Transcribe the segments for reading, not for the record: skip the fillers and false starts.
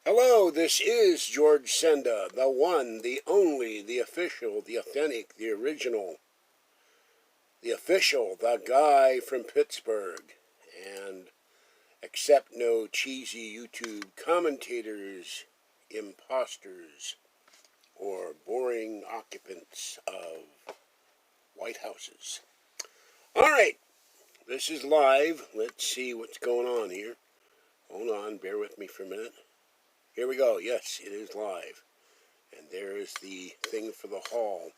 Hello, this is George Senda, the one, the only, the official, the authentic, the original, the official, the guy from Pittsburgh. And accept no cheesy YouTube commentators, imposters, or boring occupants of White Houses. Alright, this is live. Let's see what's going on here. Hold on, bear with me for a minute. Here we go. Yes, it is live. And there is the thing for the hall.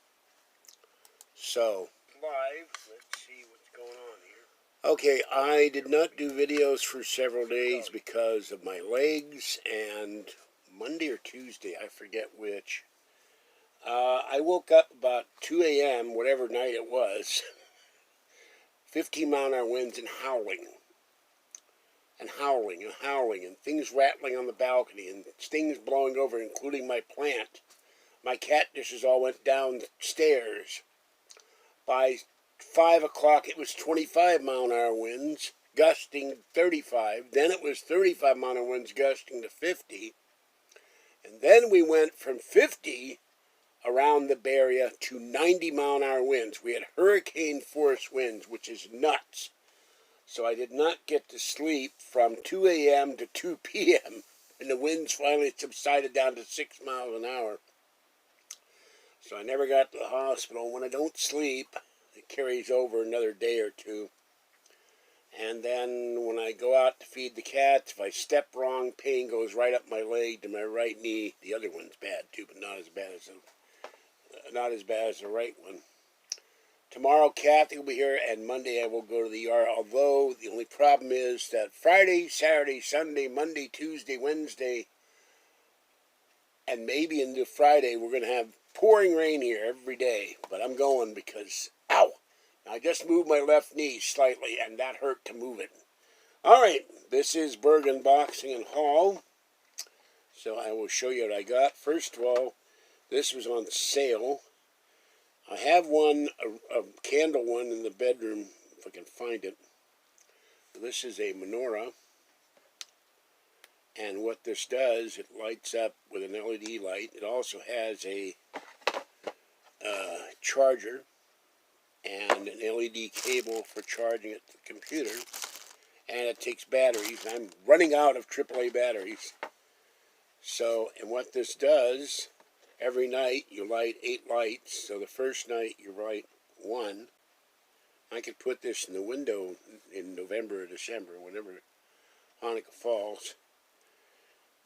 So, live. Let's see what's going on here. Okay, I did not do videos for several days because of my legs, and Monday or Tuesday, I forget which. I woke up about 2 a.m., whatever night it was, 15-mile-an-hour winds and howling. And howling, and things rattling on the balcony, and things blowing over, including my plant. My cat dishes all went downstairs. By 5 o'clock, it was 25-mile-an-hour winds, gusting 35. Then it was 35-mile-an-hour winds, gusting to 50. And then we went from 50 around the Bay Area to 90-mile-an-hour winds. We had hurricane force winds, which is nuts. So I did not get to sleep from 2 a.m. to 2 p.m. and the winds finally subsided down to 6 miles an hour. So I never got to the hospital. When I don't sleep, it carries over another day or two. And then when I go out to feed the cats, if I step wrong, pain goes right up my leg to my right knee. The other one's bad too, but not as bad as the right one. Tomorrow, Kathy will be here, and Monday I will go to the ER, although the only problem is that Friday, Saturday, Sunday, Monday, Tuesday, Wednesday, and maybe into Friday, we're going to have pouring rain here every day. But I'm going because, ow, I just moved my left knee slightly, and that hurt to move it. All right, this is Burgh Unboxing and Haul, so I will show you what I got. First of all, this was on sale. I have one, a candle one in the bedroom, if I can find it. This is a menorah, and what this does, it lights up with an LED light. It also has a charger and an LED cable for charging it to the computer, and it takes batteries. I'm running out of AAA batteries. So, and what this does, every night you light 8 lights. So the first night you light 1. I could put this in the window in November or December, whenever Hanukkah falls.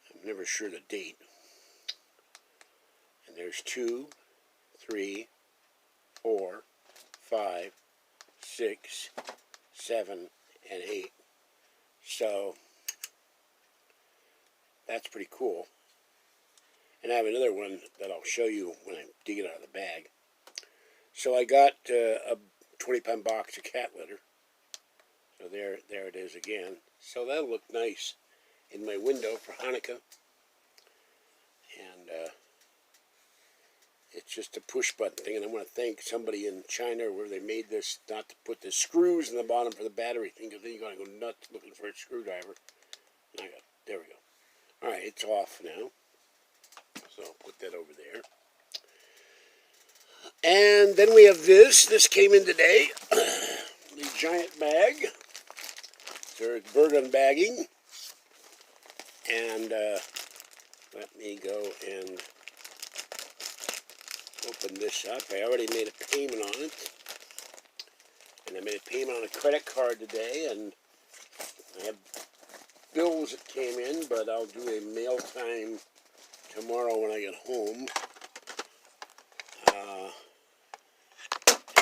I'm never sure the date. And there's 2, 3, 4, 5, 6, 7, and 8. So that's pretty cool. And I have another one that I'll show you when I dig it out of the bag. So I got a 20-pound box of cat litter. So there it is again. So that'll look nice in my window for Hanukkah. And it's just a push button thing. And I want to thank somebody in China where they made this, not to put the screws in the bottom for the battery thing, because then you're going to go nuts looking for a screwdriver. And there we go. All right, it's off now. So I'll put that over there. And then we have this. This came in today. The giant bag. There's Burgh Unbagging. And let me go and open this up. I already made a payment on it. And I made a payment on a credit card today. And I have bills that came in, but I'll do a mail time tomorrow when I get home.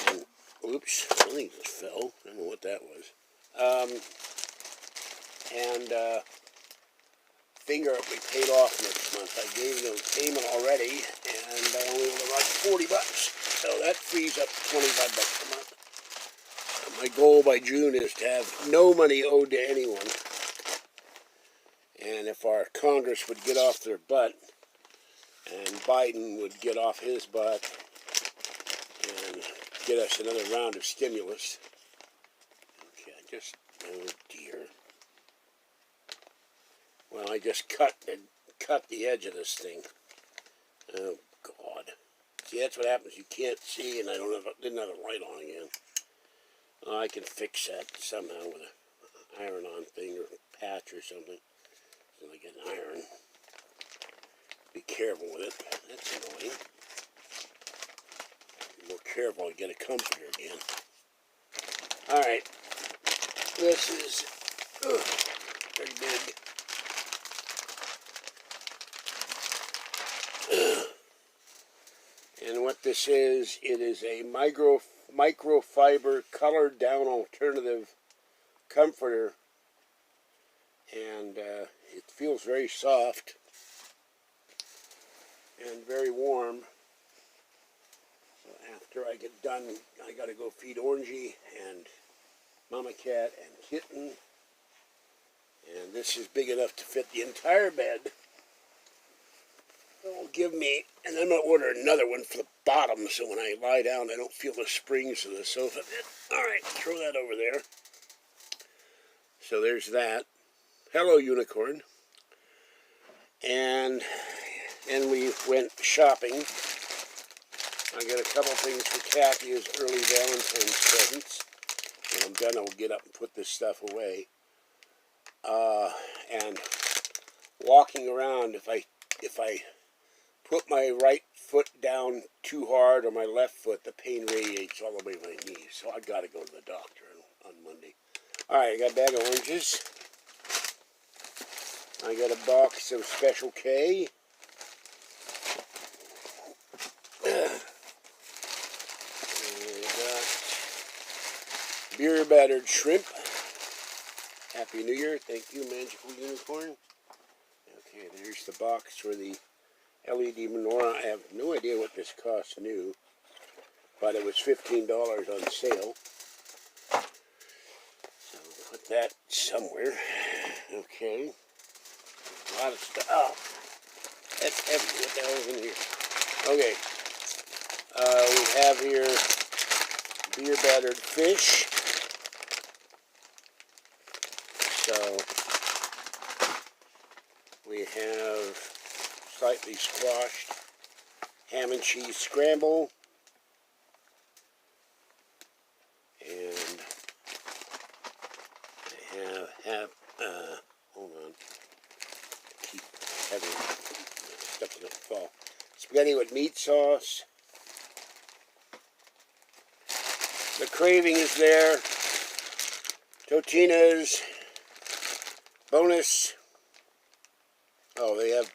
And oops, I think it just fell. I don't know what that was. Finger will be paid off next month. I gave them a payment already, and I only owe about $40. So that frees up $25 a month. My goal by June is to have no money owed to anyone. And if our Congress would get off their butt, and Biden would get off his butt and get us another round of stimulus. Okay, oh dear. Well, I just cut the cut the edge of this thing. Oh, God. See, that's what happens. You can't see, and I didn't have a light on again. Oh, I can fix that somehow with an iron-on thing or a patch or something. So I get an iron. Be careful with it. That's annoying. Be more careful to get a comforter again. Alright. This is pretty big. And what this is, it is a microfiber colored down alternative comforter. And it feels very soft and very warm. So after I get done, I gotta go feed Orangey and Mama Cat and Kitten. And this is big enough to fit the entire bed. It'll give me, and I'm going to order another one for the bottom so when I lie down I don't feel the springs of the sofa bed. Alright, throw that over there. So there's that. Hello, unicorn. And then we went shopping. I got a couple things for Kathy as early Valentine's presents. When I'm done, I'll get up and put this stuff away. And walking around, if I put my right foot down too hard or my left foot, the pain radiates all the way to my knees. So I got to go to the doctor on Monday. All right, I got a bag of oranges. I got a box of Special K. I got beer battered shrimp. Happy New Year. Thank you, Magical Unicorn. Okay, there's the box for the LED menorah. I have no idea what this costs new, but it was $15 on sale. So put that somewhere. Okay. A lot of stuff. Oh, that's heavy. What the hell is in here? Okay. We have here beer battered fish. So we have slightly squashed ham and cheese scramble, and I have hold on, keep having stuff in the fall. Spaghetti with meat sauce. The craving is there. Totino's bonus. Oh, they have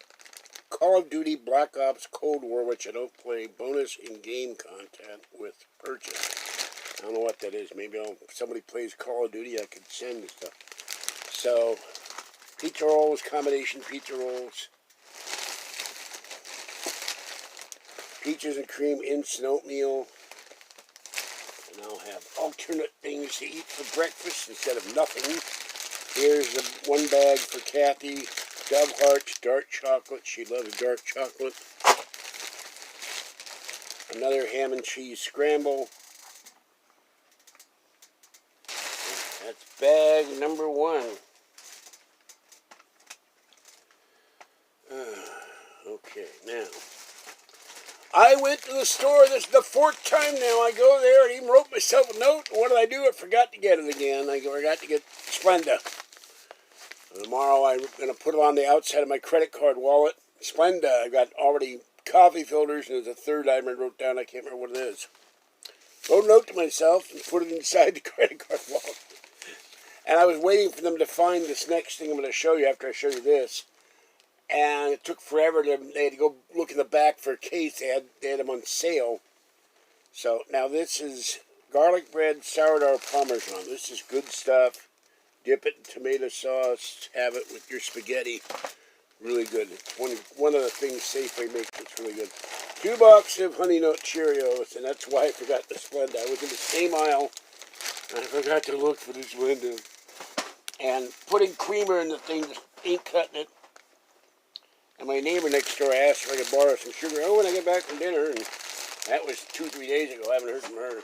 Call of Duty Black Ops Cold War, which I don't play. Bonus in-game content with purchase. I don't know what that is. Maybe if somebody plays Call of Duty, I could send this stuff. So, pizza rolls, combination pizza rolls. Peaches and cream instant oatmeal. And I'll have alternate things to eat for breakfast instead of nothing. Here's one bag for Kathy. Dove Hearts dark chocolate. She loves dark chocolate. Another ham and cheese scramble. That's bag number 1. Okay, now. I went to the store. This is the 4th time now I go there. I even wrote myself a note. What did I do? I forgot to get it again. I forgot to get Splenda. Tomorrow I'm going to put it on the outside of my credit card wallet. Splenda, I've got already coffee filters, and there's a third item I wrote down. I can't remember what it is. Wrote a note to myself and put it inside the credit card wallet. And I was waiting for them to find this next thing I'm going to show you after I show you this. And it took forever. They had to go look in the back for a case. They had them on sale. So now this is garlic bread sourdough parmesan. This is good stuff. Dip it in tomato sauce. Have it with your spaghetti. Really good. It's one of the things Safeway makes that's really good. 2 boxes of Honey Nut Cheerios, and that's why I forgot the Splenda. I was in the same aisle, and I forgot to look for the Splenda. And putting creamer in the thing, just ain't cutting it. And my neighbor next door asked if I could borrow some sugar. Oh, when I get back from dinner, and that was 2-3 days ago. I haven't heard from her.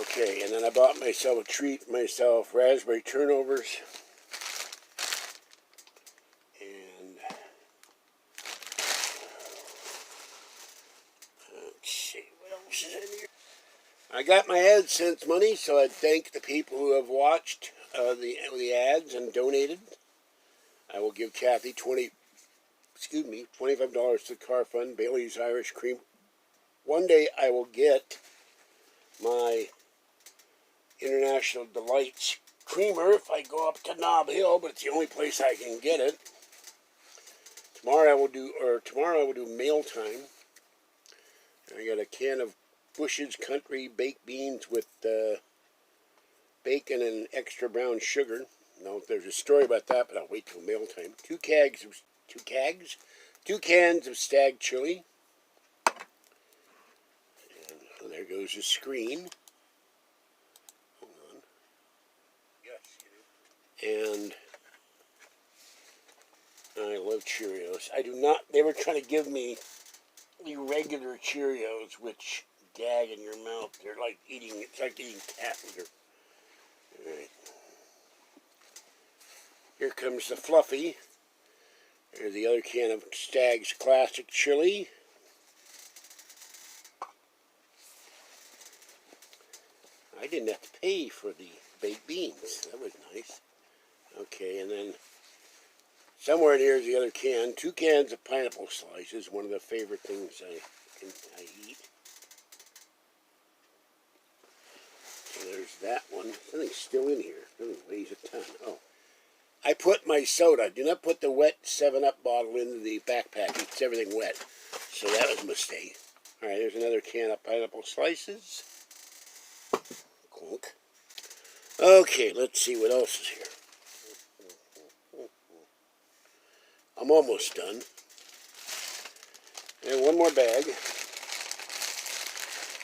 Okay, and then I bought myself a treat, raspberry turnovers. I got my AdSense money, so I thank the people who have watched the ads and donated. I will give Kathy $25 to the car fund, Bailey's Irish Cream. One day I will get my International Delights creamer if I go up to Nob Hill, but it's the only place I can get it. Tomorrow I will do mail time. I got a can of Bush's Country baked beans with bacon and extra brown sugar. No, there's a story about that, but I'll wait till mail time. Two cans of stag chili. And there goes the screen. Hold on. Yes, and I love Cheerios. I do not. They were trying to give me the regular Cheerios, which gag in your mouth. They're like eating. It's like eating cat litter. All right. Here comes the Fluffy. There's the other can of Stag's Classic Chili. I didn't have to pay for the baked beans. That was nice. Okay, and then somewhere in here is the other can. 2 cans of pineapple slices, one of the favorite things I eat. So there's that one. Something's still in here. It weighs a ton. Oh. I put my soda. Do not put the wet 7-Up bottle into the backpack. It's everything wet. So that was a mistake. Alright, there's another can of pineapple slices. Clunk. Okay, let's see what else is here. I'm almost done. And one more bag.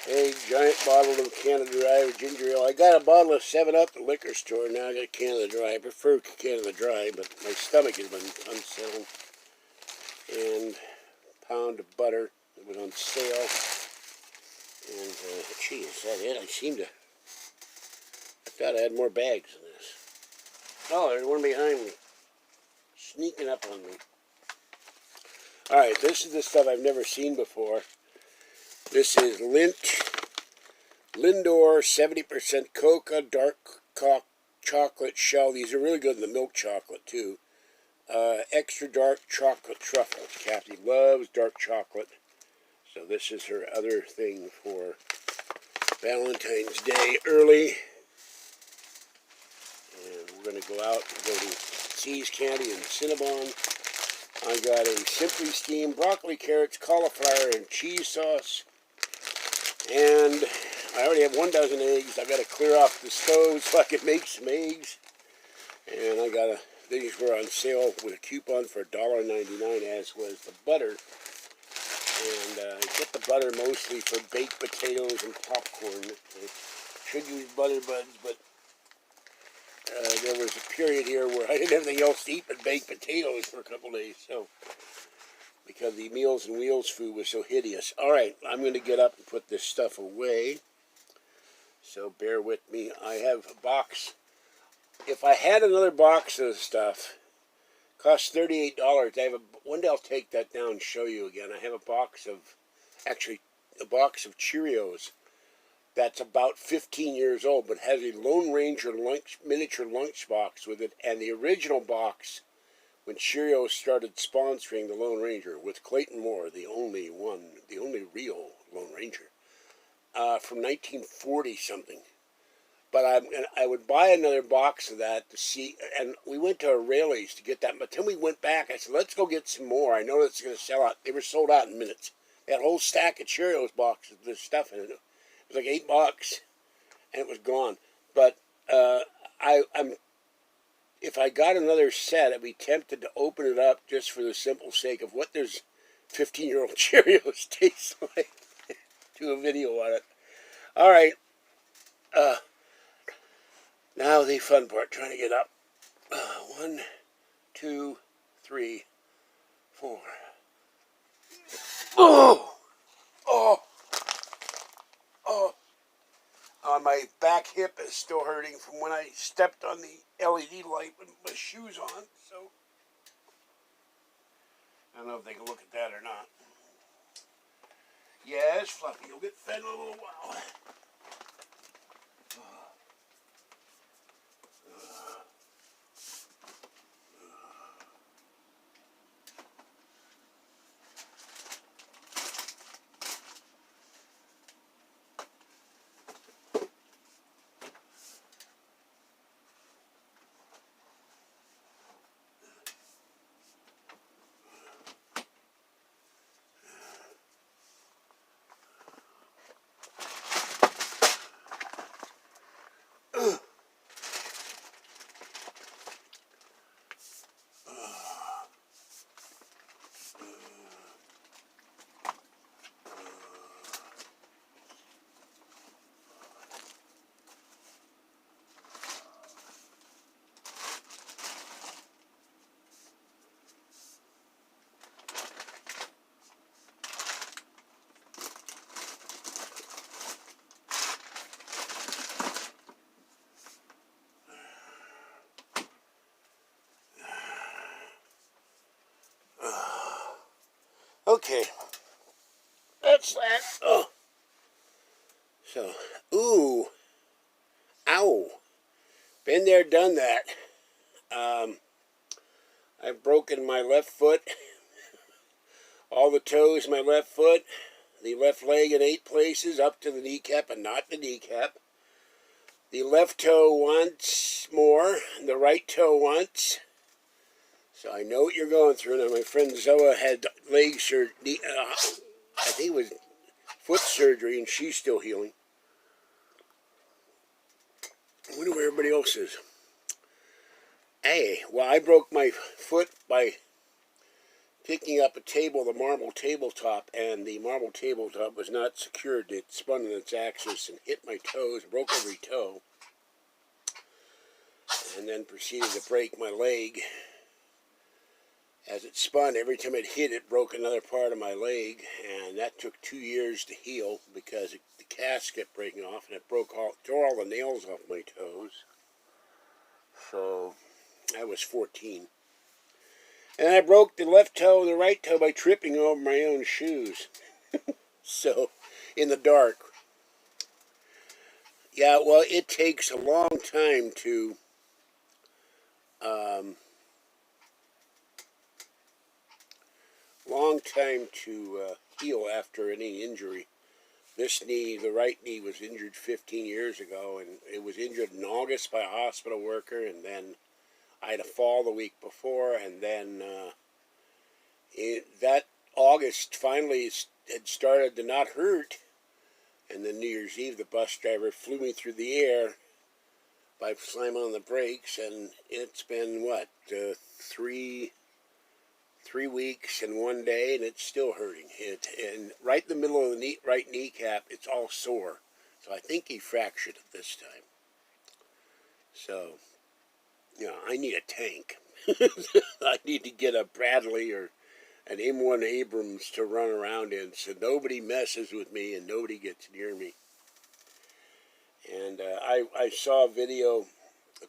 A giant bottle of Canada Dry with ginger ale. I got a bottle of 7-Up at the liquor store. Now I got Canada Dry. I prefer Canada Dry, but my stomach has been unsettled. And a pound of butter that was on sale. And, gee, is that it? I thought I had more bags than this. Oh, there's one behind me. Sneaking up on me. Alright, this is the stuff I've never seen before. This is Lindor 70% cocoa dark chocolate shell. These are really good in the milk chocolate too. Extra dark chocolate truffles. Kathy loves dark chocolate. So this is her other thing for Valentine's Day early. And we're going to go out and go to See's Candy and Cinnabon. I got a Simply Steamed broccoli, carrots, cauliflower, and cheese sauce. And I already have 1 dozen eggs. I've got to clear off the stove so I can make some eggs. And these were on sale with a coupon for $1.99, as was the butter. And I get the butter mostly for baked potatoes and popcorn. I should use butter buds, but there was a period here where I didn't have anything else to eat but baked potatoes for a couple days. So, because the Meals and Wheels food was so hideous. Alright, I'm going to get up and put this stuff away. So bear with me. I have a box. If I had another box of stuff, it costs $38. One day I'll take that down and show you again. I have a box of Cheerios that's about 15 years old, but has a Lone Ranger miniature lunchbox with it, and the original box when Cheerios started sponsoring the Lone Ranger with Clayton Moore, the only real Lone Ranger, from 1940 something. But I would buy another box of that to see, and we went to O'Reilly's to get that. But then we went back. I said, let's go get some more. I know it's going to sell out. They were sold out in minutes. They had a whole stack of Cheerios boxes with this stuff in it. It was like $8, and it was gone. But if I got another set, I'd be tempted to open it up just for the simple sake of what does 15-year-old Cheerios taste like. Do a video on it. All right. Now the fun part, trying to get up. 1, 2, 3, 4. Oh! Oh! Oh! My back hip is still hurting from when I stepped on the LED light with my shoes on, so I don't know if they can look at that or not. Yes, Fluffy, you'll get fed in a little while. Okay. That's that. Oh. So, ooh. Ow. Been there, done that. I've broken my left foot. All the toes in my left foot. The left leg in 8 places, up to the kneecap and not the kneecap. The left toe once more, the right toe once. So I know what you're going through. Now, my friend Zoa had leg surgery, I think it was foot surgery, and she's still healing. I wonder where everybody else is. Hey, well, I broke my foot by picking up a table, the marble tabletop, and the marble tabletop was not secured. It spun on its axis and hit my toes, broke every toe, and then proceeded to break my leg. As it spun, every time it hit, it broke another part of my leg, and that took 2 years to heal because the cast kept breaking off, and it tore all the nails off my toes. So I was 14. And I broke the left toe and the right toe by tripping over my own shoes. So, in the dark. Yeah, well, it takes a long time to heal after any injury. This knee, the right knee, was injured 15 years ago, and it was injured in August by a hospital worker, and then I had a fall the week before, and then that August finally had started to not hurt, and then New Year's Eve the bus driver flew me through the air by slamming on the brakes, and it's been, what, 3 weeks and 1 day, and it's still hurting. And right in the middle of the right kneecap, it's all sore. So I think he fractured it this time. So, yeah, I need a tank. I need to get a Bradley or an M1 Abrams to run around in so nobody messes with me and nobody gets near me. And I saw a video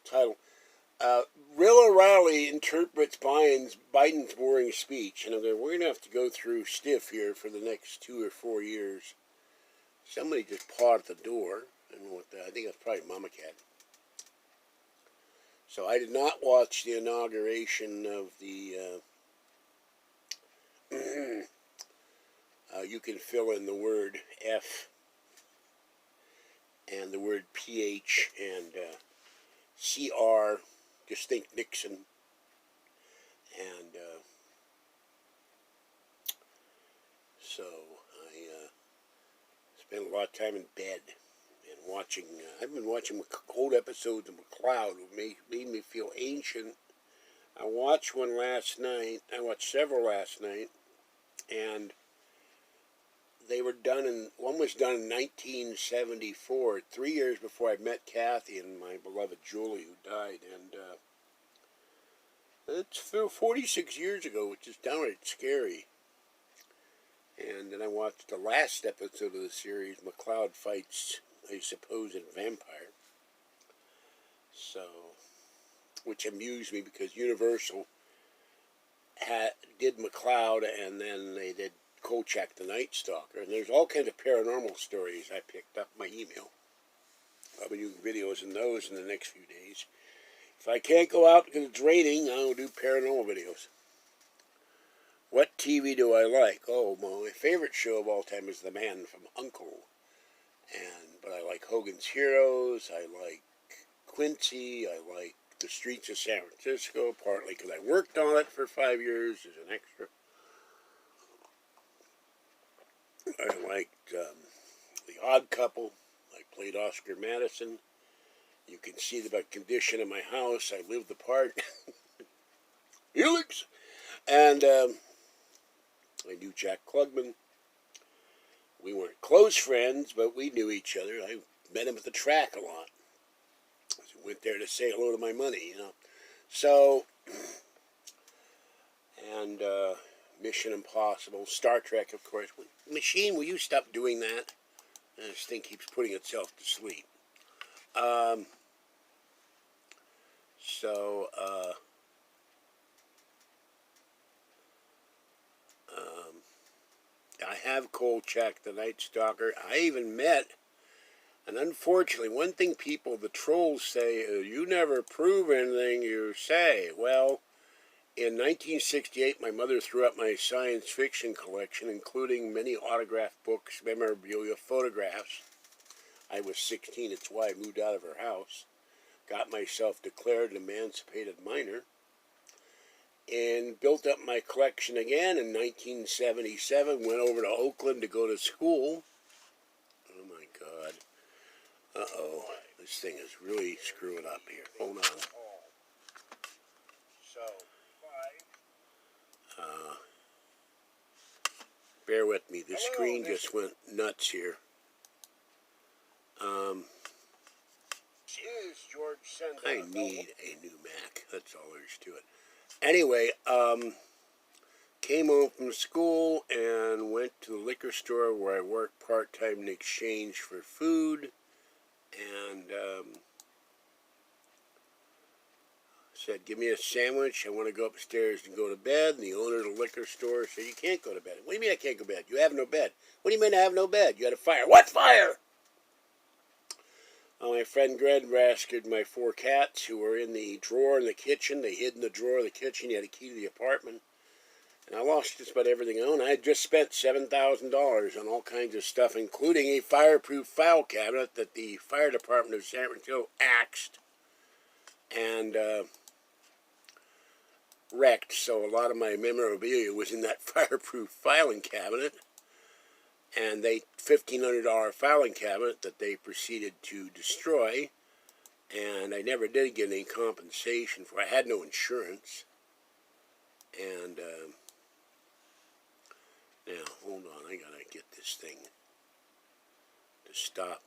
titled, Real O'Reilly interprets Biden's boring speech. And I'm going, we're going to have to go through stiff here for the next 2 or 4 years. Somebody just pawed at the door. I don't know what that, I think that's probably Mama Cat. So I did not watch the inauguration of the, you can fill in the word F and the word PH and CR, just think Nixon. And so I spent a lot of time in bed and watching, I've been watching old episodes of McCloud, who made me feel ancient. I watched one last night, I watched several last night, and they were done one was done in 1974, 3 years before I met Kathy and my beloved Julie, who died, and it's 46 years ago, which is downright scary. And then I watched the last episode of the series, McCloud fights a supposed vampire. So, which amused me because Universal did McCloud, and then they did Kolchak the Night Stalker. And there's all kinds of paranormal stories I picked up in my email. I'll be doing videos in those in the next few days. If I can't go out because it's raining, I'll do paranormal videos. What TV do I like? Oh, my favorite show of all time is The Man from U.N.C.L.E. But I like Hogan's Heroes, I like Quincy, I like The Streets of San Francisco, partly because I worked on it for 5 years as an extra. I liked The Odd Couple. I played Oscar Madison. You can see the condition of my house. I lived the part. Helix! And I knew Jack Klugman. We weren't close friends, but we knew each other. I met him at the track a lot. I went there to say hello to my money, you know. So, and Mission Impossible, Star Trek, of course. Machine, will you stop doing that? This thing keeps putting itself to sleep. have Kolchak the Night Stalker. I even met, and unfortunately, one thing the trolls say is, you never prove anything you say. Well, in 1968, my mother threw out my science fiction collection, including many autographed books, memorabilia, photographs. I was 16, it's why I moved out of her house. Got myself declared an emancipated minor. And built up my collection again in 1977. Went over to Oakland to go to school. Oh my God. Uh-oh. This thing is really screwing up here. Hold on. Bear with me. The screen just went nuts here. I need a new Mac. That's all there is to it. Anyway, came home from school and went to the liquor store where I worked part-time in exchange for food. And said, give me a sandwich. I want to go upstairs and go to bed. And the owner of the liquor store said, you can't go to bed. What do you mean I can't go to bed? You have no bed. What do you mean I have no bed? You had a fire. What fire? My friend Greg rescued my 4 cats who were in the drawer in the kitchen. They hid in the drawer of the kitchen. He had a key to the apartment. And I lost just about everything I owned. I had just spent $7,000 on all kinds of stuff, including a fireproof file cabinet that the fire department of San Francisco axed and wrecked. So a lot of my memorabilia was in that fireproof filing cabinet. And they $1,500 filing cabinet that they proceeded to destroy. And I never did get any compensation for it. I had no insurance. And now, hold on, I gotta get this thing to stop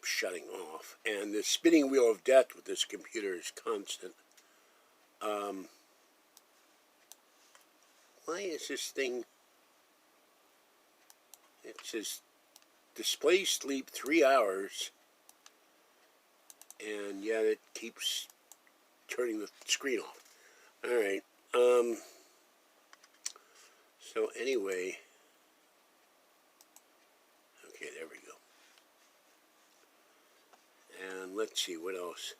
shutting off. And the spinning wheel of death with this computer is constant. Why is this thing... It says, display sleep 3 hours, and yet it keeps turning the screen off. Alright, so anyway, okay, there we go. And let's see, what else?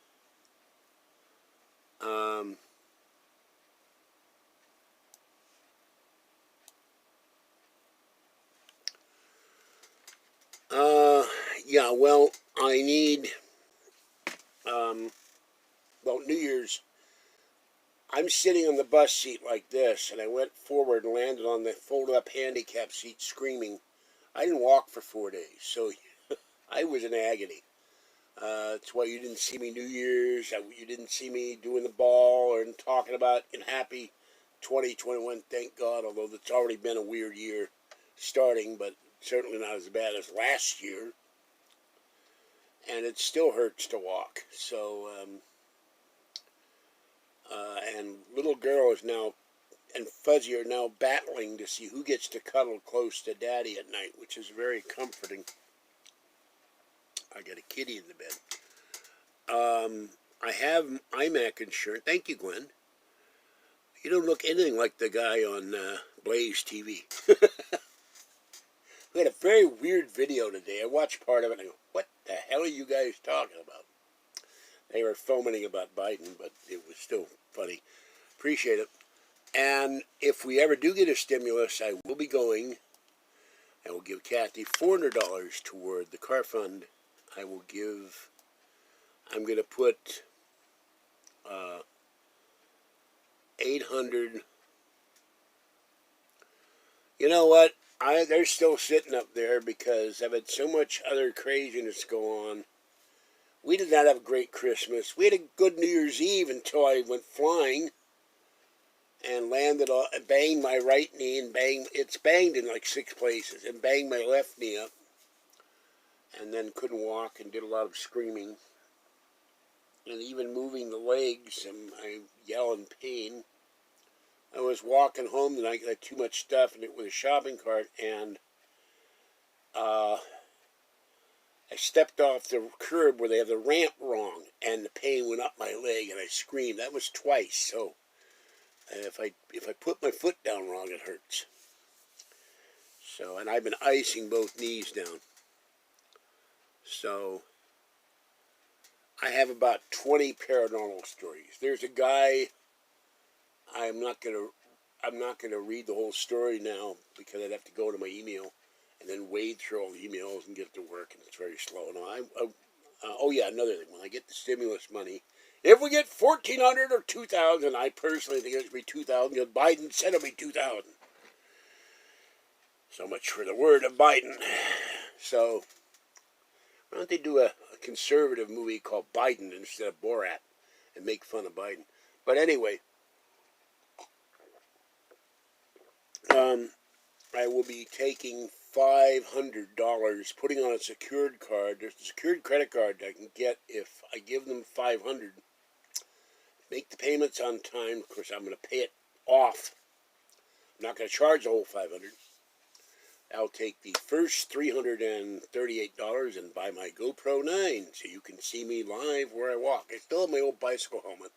Yeah, well, I need, well, New Year's, I'm sitting on the bus seat like this, and I went forward and landed on the folded-up handicap seat screaming. I didn't walk for 4 days, so I was in agony. That's why you didn't see me New Year's, you didn't see me doing the ball and talking about in happy 2021, thank God, although it's already been a weird year starting, but certainly not as bad as last year. And it still hurts to walk. So, and little girl is now, and Fuzzy are now battling to see who gets to cuddle close to Daddy at night, which is very comforting. I got a kitty in the bed. I have iMac insurance. Thank you, Glenn. You don't look anything like the guy on Blaze TV. We had a very weird video today. I watched part of it and I go, what the hell are you guys talking about? They were fomenting about Biden, but it was still funny. Appreciate it. And if we ever do get a stimulus, I will be going. I will give Kathy $400 toward the car fund. I'm going to put 800. You know what? They're still sitting up there because I've had so much other craziness go on. We did not have a great Christmas. We had a good New Year's Eve until I went flying and landed on, banged my right knee and it's banged in like 6 places, and banged my left knee up, and then couldn't walk and did a lot of screaming. And even moving the legs, and I yell in pain. I was walking home tonight, I had too much stuff in it with a shopping cart, and I stepped off the curb where they have the ramp wrong, and the pain went up my leg, and I screamed. That was twice, so if I put my foot down wrong, it hurts. So, and I've been icing both knees down. So, I have about 20 paranormal stories. There's a guy, I'm not gonna read the whole story now because I'd have to go to my email and then wade through all the emails and get it to work, and it's very slow. No, oh yeah, another thing. When I get the stimulus money, if we get 1,400 or 2,000, I personally think it should be 2,000. Biden said it'll be 2,000. So much for the word of Biden. So, why don't they do a conservative movie called Biden instead of Borat and make fun of Biden? But anyway, I will be taking $500, putting on a secured card. There's a secured credit card I can get if I give them $500. Make the payments on time. Of course, I'm going to pay it off. I'm not going to charge the whole $500. I'll take the first $338 and buy my GoPro 9 so you can see me live where I walk. I still have my old bicycle helmet.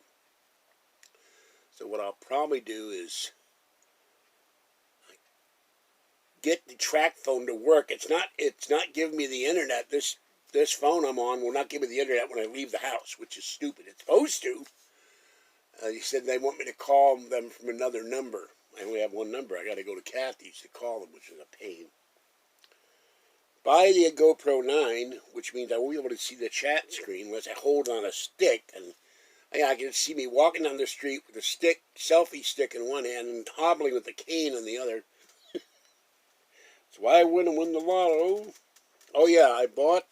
So what I'll probably do is get the track phone to work. It's not giving me the internet. This phone I'm on will not give me the internet when I leave the house, which is stupid. It's supposed to. He said they want me to call them from another number. I only have one number. I got to go to Kathy's to call them, which is a pain. Buy the GoPro 9, which means I won't be able to see the chat screen unless I hold on a stick. And I can see me walking down the street with a stick, selfie stick in one hand and hobbling with the cane in the other. That's why I wouldn't win the lotto. Oh yeah, I bought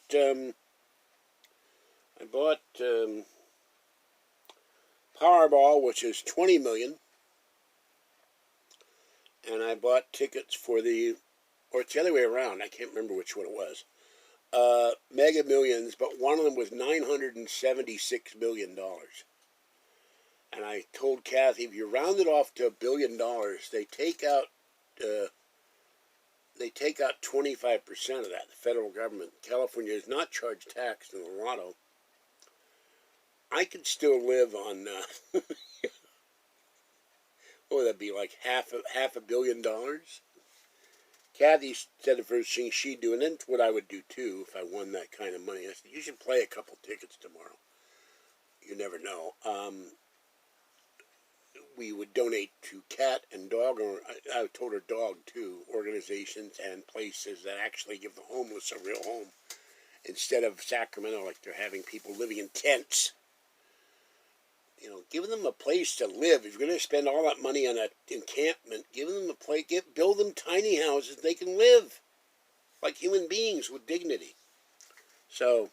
Powerball, which is 20 million. And I bought tickets for or it's the other way around. I can't remember which one it was. Mega Millions, but one of them was $976 million. And I told Kathy, if you round it off to $1 billion, they take out 25% of that. The federal government, California, does not charge tax in the lotto. I could still live on. What would that be, like half a $1 billion? Kathy said the first thing she'd do, and then what I would do too if I won that kind of money. I said, you should play a couple tickets tomorrow. You never know. We would donate to cat and dog, or I told her dog too, organizations and places that actually give the homeless a real home. Instead of Sacramento, like they're having people living in tents. Giving them a place to live. If you're going to spend all that money on an encampment, giving them a place, build them tiny houses they can live like human beings with dignity. So,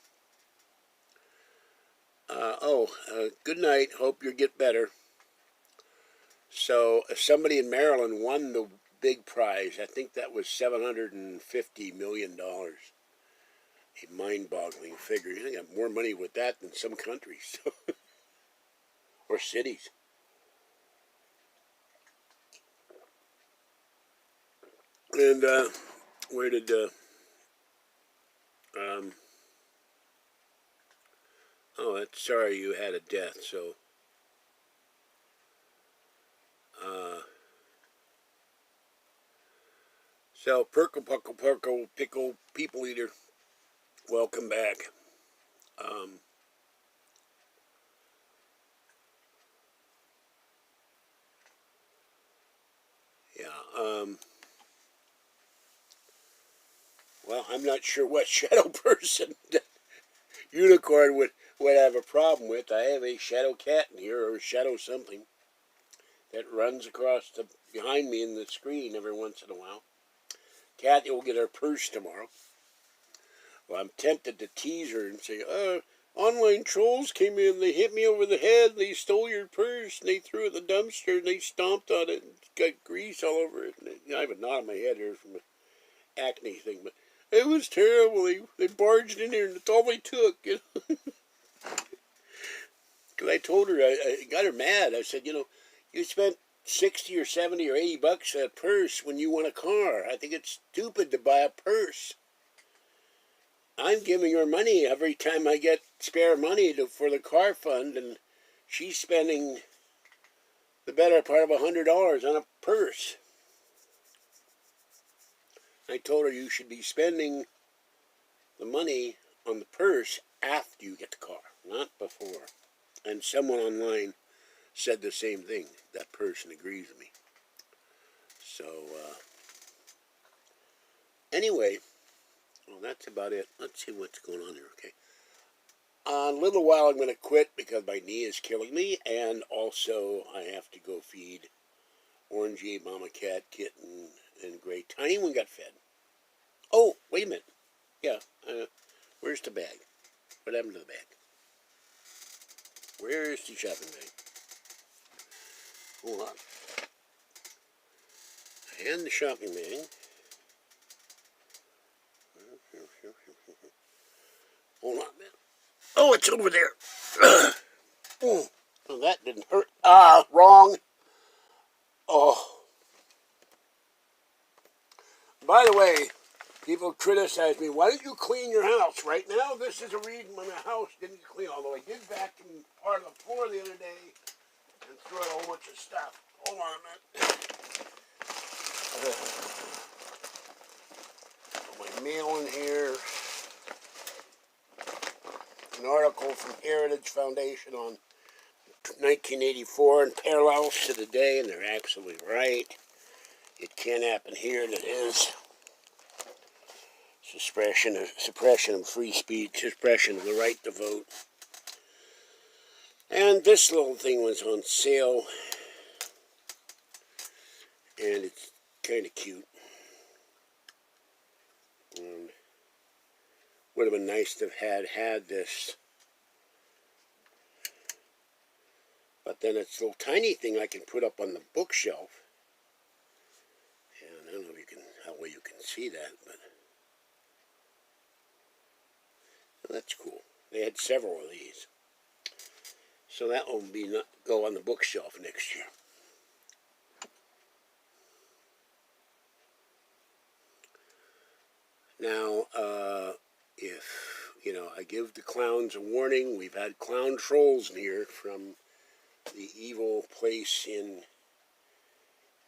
good night. Hope you get better. So, somebody in Maryland won the big prize. I think that was $750 million. A mind-boggling figure. You got more money with that than some countries. Or cities. And where did sorry you had a death. So Perkle Pickle People Eater, welcome back. Well, I'm not sure what shadow person Unicorn would have a problem with. I have a shadow cat in here, or a shadow something, that runs across behind me in the screen every once in a while. Kathy will get her purse tomorrow. Well, I'm tempted to tease her and say, online trolls came in, they hit me over the head, they stole your purse, and they threw it in the dumpster, and they stomped on it, and got grease all over it. And I have a knot on my head here from an acne thing, but it was terrible. They barged in here, and that's all they took. Because I told her, I got her mad. I said, you spent 60 or 70 or 80 bucks on a purse when you want a car. I think it's stupid to buy a purse. I'm giving her money every time I get spare money for the car fund, and she's spending the better part of $100 on a purse. I told her you should be spending the money on the purse after you get the car, not before. And someone online said the same thing. That person agrees with me. So, anyway, well, that's about it. Let's see what's going on here, okay? In a little while, I'm going to quit because my knee is killing me, and also I have to go feed Orangey, Mama Cat, Kitten, and Gray. Tiny one got fed. Oh, wait a minute. Yeah, where's the bag? What happened to the bag? Where is the shopping bag? Hold on. I had the shopping bag. Hold on, man. Oh, it's over there. Oh, that didn't hurt. Wrong. Oh. By the way, people criticize me. Why don't you clean your house? Right now, this is a reason when the house didn't get clean. Although I did vacuum part of the floor the other day and threw out a whole bunch of stuff. Hold on a minute. Put my mail in here. An article from Heritage Foundation on 1984 and parallels to the day, and they're absolutely right. It can happen here, and it is. Suppression of free speech, suppression of the right to vote. And this little thing was on sale, and it's kind of cute. And would have been nice to have had this. But then it's a little tiny thing I can put up on the bookshelf. And I don't know if how well you can see that, but well, that's cool. They had several of these. So that will go on the bookshelf next year. Now, if, I give the clowns a warning, we've had clown trolls in here from the evil place in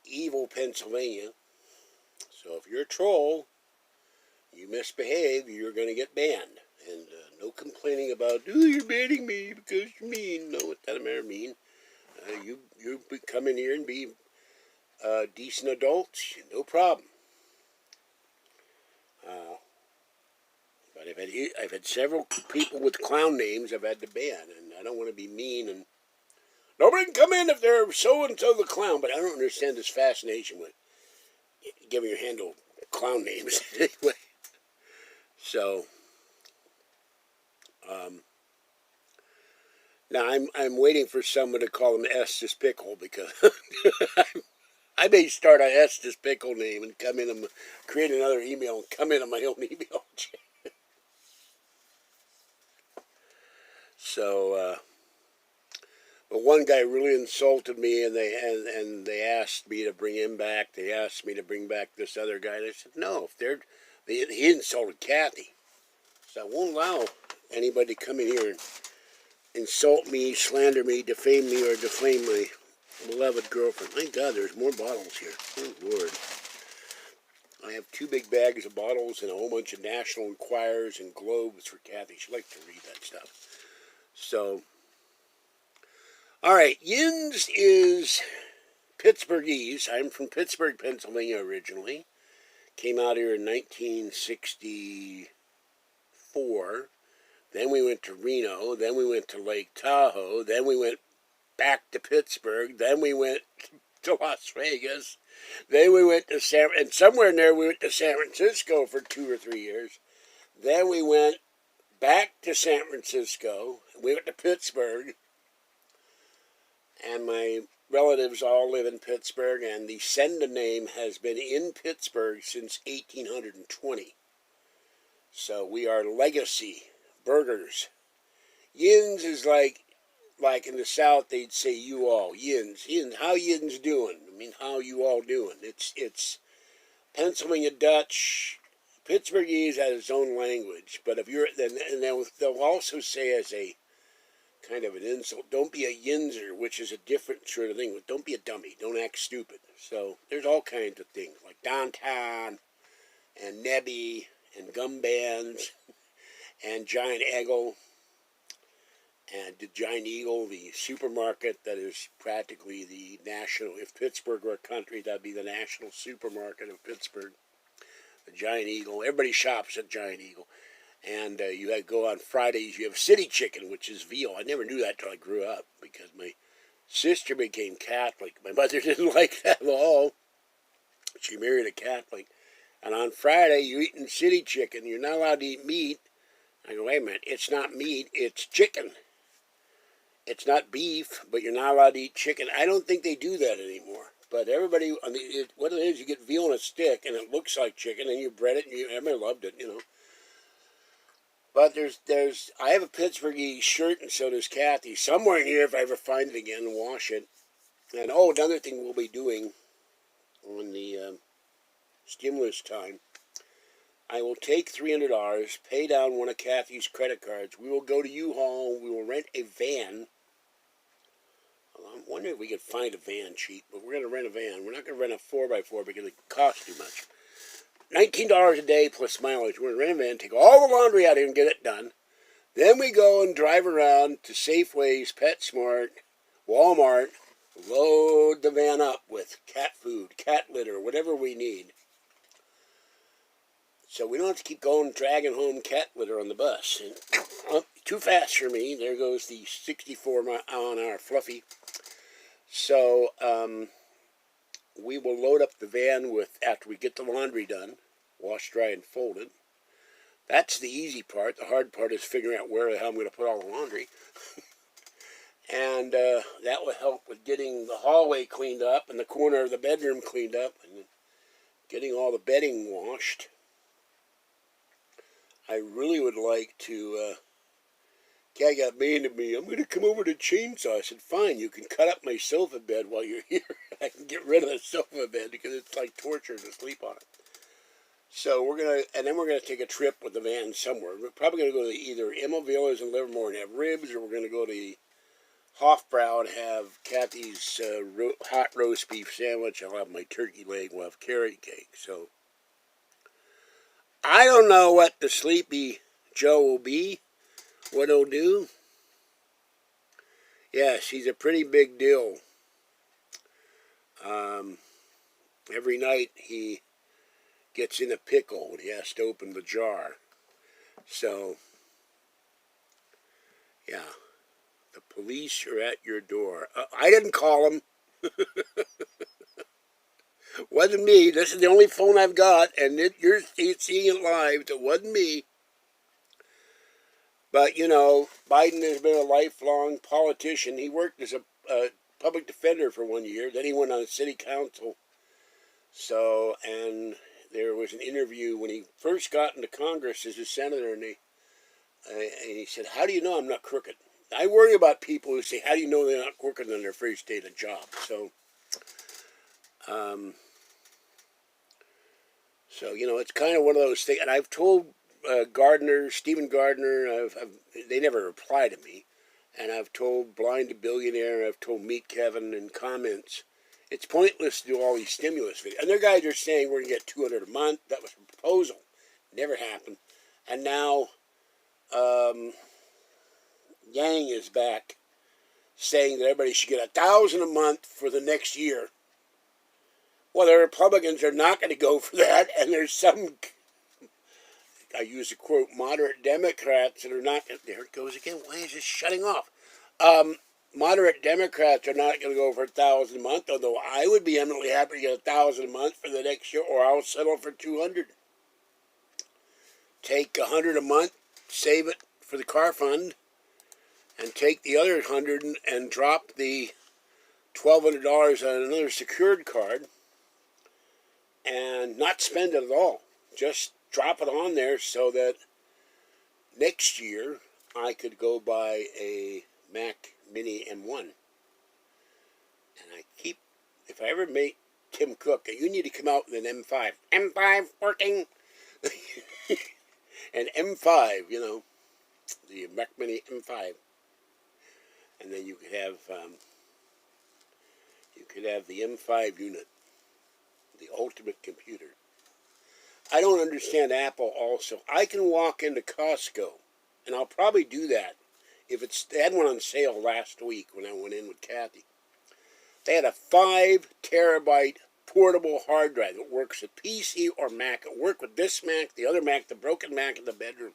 evil Pennsylvania. So if you're a troll, you misbehave, you're going to get banned. And no complaining about, you're banning me because you're mean. No, it doesn't matter mean. You come in here and be decent adults, no problem. But I've had several people with clown names I've had to ban, and I don't want to be mean, and nobody can come in if they're so-and-so the clown, but I don't understand this fascination with giving your handle clown names. Anyway, so, now I'm waiting for someone to call him Estes Pickle, because I may start a Estes Pickle name and come in and create another email and come in on my own email chain. So, but one guy really insulted me, and they asked me to bring him back. They asked me to bring back this other guy. And I said, no, he insulted Kathy. So I won't allow anybody to come in here and insult me, slander me, defame me, or defame my beloved girlfriend. My God, there's more bottles here. Good Lord. I have 2 big bags of bottles and a whole bunch of National Enquirers and Globes for Kathy. She likes to read that stuff. So, all right, Yins is Pittsburghese. I'm from Pittsburgh, Pennsylvania originally. Came out here in 1964. Then we went to Reno. Then we went to Lake Tahoe. Then we went back to Pittsburgh. Then we went to Las Vegas. Then we went to and somewhere in there we went to San Francisco for 2 or 3 years. Then we went back to San Francisco. We went to Pittsburgh. And my relatives all live in Pittsburgh, and the sender name has been in Pittsburgh since 1820. So we are legacy burgers. Yins is like in the South they'd say you all. Yins. How yins doing? I mean, how you all doing? It's Pennsylvania Dutch. Pittsburghese has its own language, but if you're then, and they'll also say as a kind of an insult, don't be a yinzer, which is a different sort of thing. Don't be a dummy. Don't act stupid. So there's all kinds of things like downtown, and Nebby and Gum Bands and Giant Eagle. And the Giant Eagle, the supermarket that is practically the national, if Pittsburgh were a country, that'd be the national supermarket of Pittsburgh. The Giant Eagle. Everybody shops at Giant Eagle. And you had to go on Fridays. You have city chicken, which is veal. I never knew that till I grew up because my sister became Catholic. My mother didn't like that at all. She married a Catholic. And on Friday, you're eating city chicken. You're not allowed to eat meat. I go, wait a minute. It's not meat. It's chicken. It's not beef, but you're not allowed to eat chicken. I don't think they do that anymore. But everybody, what it is, you get veal on a stick, and it looks like chicken, and you bread it, and everybody loved it, But I have a Pittsburgh shirt, and so does Kathy. Somewhere in here, if I ever find it again, wash it. And, another thing we'll be doing on the stimulus time, I will take $300, pay down one of Kathy's credit cards. We will go to U-Haul. We will rent a van. I'm wondering if we could find a van cheap, but we're going to rent a van. We're not going to rent a 4x4 because it costs too much. $19 a day plus mileage. We're going to rent a van, take all the laundry out here and get it done. Then we go and drive around to Safeway's, PetSmart, Walmart, load the van up with cat food, cat litter, whatever we need. So we don't have to keep dragging home cat litter on the bus. And, too fast for me. There goes the 64-mile-an-hour Fluffy. So we will load up the van after we get the laundry done, wash, dry, and fold it. That's the easy part. The hard part is figuring out where the hell I'm going to put all the laundry. And that will help with getting the hallway cleaned up and the corner of the bedroom cleaned up and getting all the bedding washed. I really would like to... Cat got mean to me. I'm going to come over to chainsaw. I said, fine, you can cut up my sofa bed while you're here. I can get rid of the sofa bed because it's like torture to sleep on it. So we're going to take a trip with the van somewhere. We're probably going to go to either Emma Villas in Livermore and have ribs, or we're going to go to the Hofbrau and have Kathy's hot roast beef sandwich. I'll have my turkey leg. We'll have carrot cake. So I don't know what the Sleepy Joe will be. What he'll do? Yes, he's a pretty big deal. Every night he gets in a pickle and he has to open the jar. So, yeah, the police are at your door. I didn't call them. Wasn't me. This is the only phone I've got, and you're seeing it live. It wasn't me. But, Biden has been a lifelong politician. He worked as a public defender for 1 year. Then he went on city council. So, and there was an interview when he first got into Congress as a senator, and he said, how do you know I'm not crooked? I worry about people who say, how do you know they're not crooked on their first day of job? So, it's kind of one of those things. And I've told Stephen Gardner, they never reply to me. And I've told Blind to Billionaire, I've told Meet Kevin in comments, it's pointless to do all these stimulus videos. And their guys are saying we're going to get $200 a month. That was a proposal. Never happened. And now Yang is back saying that everybody should get $1,000 a month for the next year. Well, the Republicans are not going to go for that, and there's some, I use the quote, moderate Democrats that are not, there it goes again, why is this shutting off? Moderate Democrats are not going to go for $1,000 a month, although I would be eminently happy to get $1,000 a month for the next year, or I'll settle for $200. Take $100 a month, save it for the car fund, and take the other $100 and drop the $1,200 on another secured card, and not spend it at all. Just drop it on there so that next year I could go buy a Mac Mini M1. And if I ever meet Tim Cook, you need to come out with an M5. M5 working. An M5, the Mac Mini M5. And then you could have the M5 unit, the ultimate computer. I don't understand Apple also. I can walk into Costco, and I'll probably do that if they had one on sale last week when I went in with Kathy. They had a 5 terabyte portable hard drive that works with PC or Mac. It worked with this Mac, the other Mac, the broken Mac in the bedroom.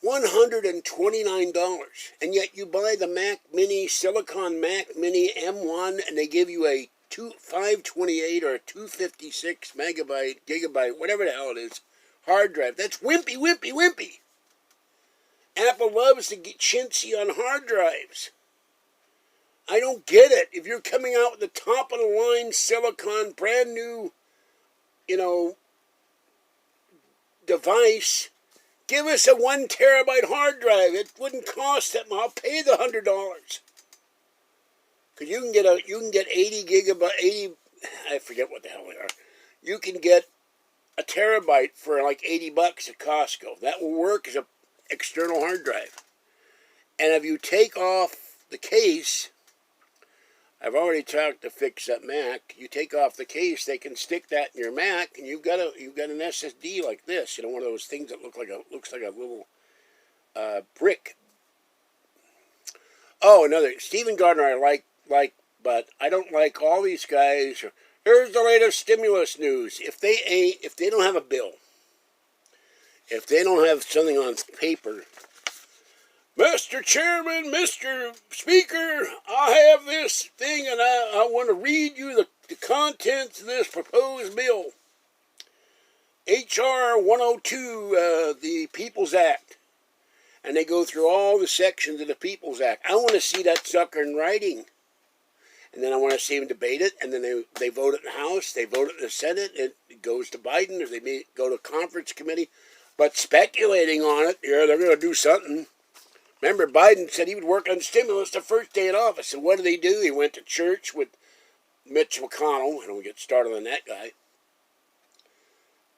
$129, and yet you buy the Mac Mini, Silicon Mac Mini M1, and they give you a 528 or a 256 gigabyte, whatever the hell it is, hard drive. That's wimpy, wimpy, wimpy. Apple loves to get chintzy on hard drives. I don't get it. If you're coming out with the top of the line silicon, brand new, device, give us a 1 terabyte hard drive. It wouldn't cost that much. I'll pay the $100. Because you can get 80 gigabyte, I forget what the hell they are. You can get a terabyte for like $80 at Costco. That will work as an external hard drive. And if you take off the case, I've already talked to Fix That Mac. You take off the case, they can stick that in your Mac, and you've got an SSD like this. One of those things that looks like a little brick. Oh, another Stephen Gardner I like, but I don't like all these guys. Here's the latest stimulus news. If they don't have a bill, if they don't have something on paper, Mr. Chairman, Mr. Speaker, I have this thing and I want to read you the contents of this proposed bill. H.R. 102, the People's Act. And they go through all the sections of the People's Act. I want to see that sucker in writing. And then I want to see them debate it. And then they vote it in the House. They vote it in the Senate. It goes to Biden, or they go to conference committee. But speculating on it, they're going to do something. Remember, Biden said he would work on stimulus the first day in office. And what did he do? He went to church with Mitch McConnell. I don't get started on that guy.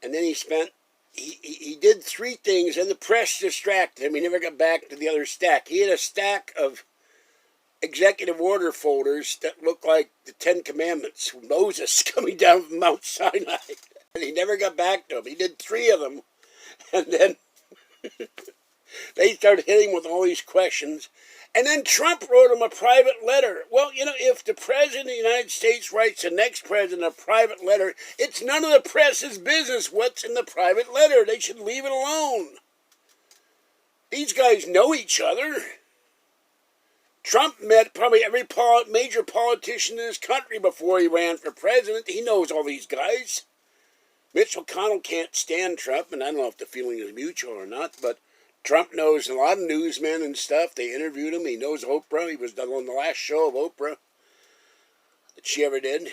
And then he did 3 things, and the press distracted him. He never got back to the other stack. He had a stack of executive order folders that looked like the 10 Commandments, Moses coming down from Mount Sinai. And he never got back to them. He did 3 of them. And then they started hitting him with all these questions. And then Trump wrote him a private letter. Well, if the President of the United States writes the next president a private letter, it's none of the press's business what's in the private letter. They should leave it alone. These guys know each other. Trump met probably every major politician in this country before he ran for president. He knows all these guys. Mitch McConnell can't stand Trump, and I don't know if the feeling is mutual or not, but Trump knows a lot of newsmen and stuff. They interviewed him. He knows Oprah. He was on the last show of Oprah that she ever did. And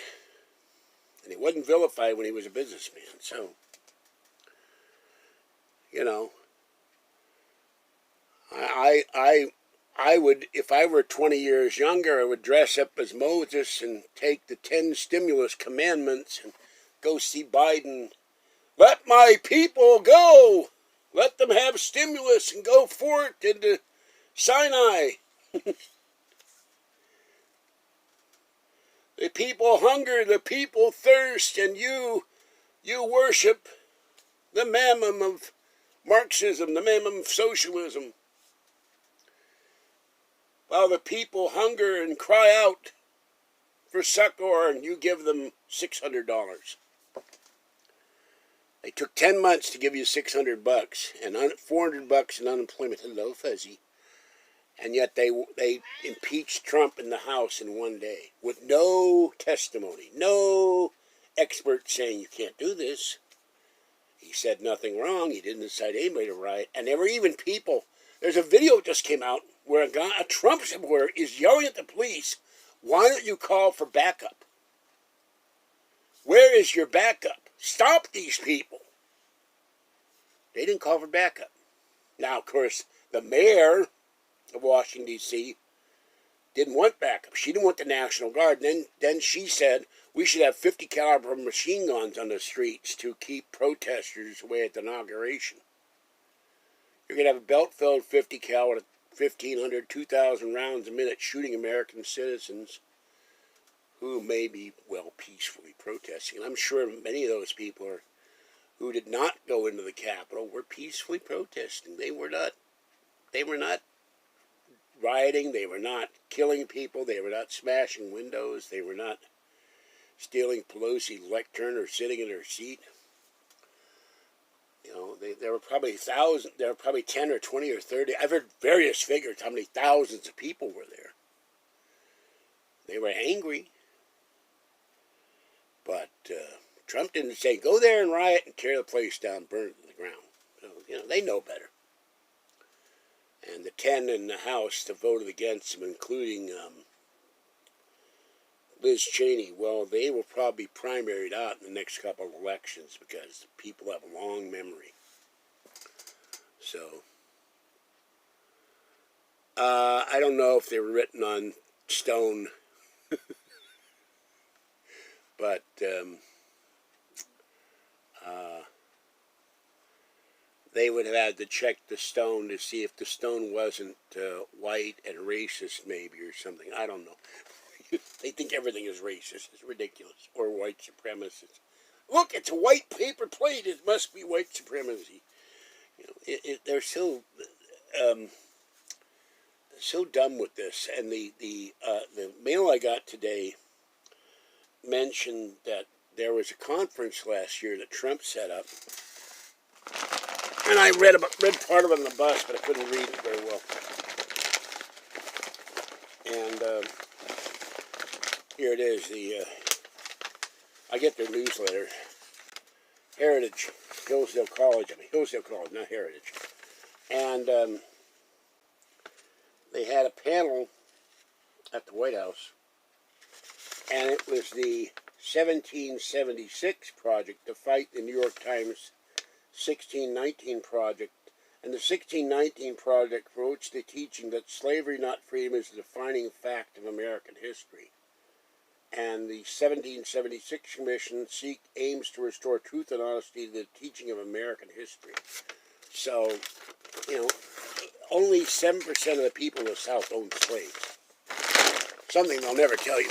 he wasn't vilified when he was a businessman. So, I would, if I were 20 years younger, I would dress up as Moses and take the 10 stimulus commandments and go see Biden. Let my people go. Let them have stimulus and go forth into Sinai. The people hunger, the people thirst, and you worship the mammon of Marxism, the mammon of socialism. While the people hunger and cry out for succor, and you give them $600. They took 10 months to give you $600 and $400 in unemployment. Hello, fuzzy. And yet they impeached Trump in the House in one day with no testimony, no expert saying you can't do this. He said nothing wrong. He didn't incite anybody to riot. And there were even people. There's a video that just came out where a Trump supporter is yelling at the police, "Why don't you call for backup? Where is your backup? Stop these people." They didn't call for backup. Now, of course, the mayor of Washington, D.C. didn't want backup. She didn't want the National Guard. Then she said we should have 50 caliber machine guns on the streets to keep protesters away at the inauguration. You're going to have a belt-filled 50 cal with 1,500, 2,000 rounds a minute shooting American citizens who may be, peacefully protesting. And I'm sure many of those people are who did not go into the Capitol were peacefully protesting. They were not rioting, they were not killing people, they were not smashing windows, they were not stealing Pelosi's lectern or sitting in her seat. You know, there were probably 10 or 20 or 30. I've heard various figures how many thousands of people were there. They were angry. But Trump didn't say, go there and riot and tear the place down, burn it to the ground. You know, they know better. And the 10 in the House that voted against him, including Liz Cheney, well, they will probably be primaried out in the next couple of elections because people have a long memory. So, I don't know if they were written on stone, but they would have had to check the stone to see if the stone wasn't white and racist, maybe, or something. I don't know. They think everything is racist. It's ridiculous. Or white supremacist. Look, it's a white paper plate. It must be white supremacy. You know, they're so dumb with this. And the mail I got today mentioned that there was a conference last year that Trump set up. And I read part of it on the bus, but I couldn't read it very well. And here it is. I get their newsletter. Heritage, Hillsdale College, not Heritage. And they had a panel at the White House, and it was the 1776 project to fight the New York Times 1619 project. And the 1619 project promotes the teaching that slavery, not freedom, is the defining fact of American history. And the 1776 Commission aims to restore truth and honesty to the teaching of American history. So, you know, only 7% of the people in the South owned slaves. Something they'll never tell you.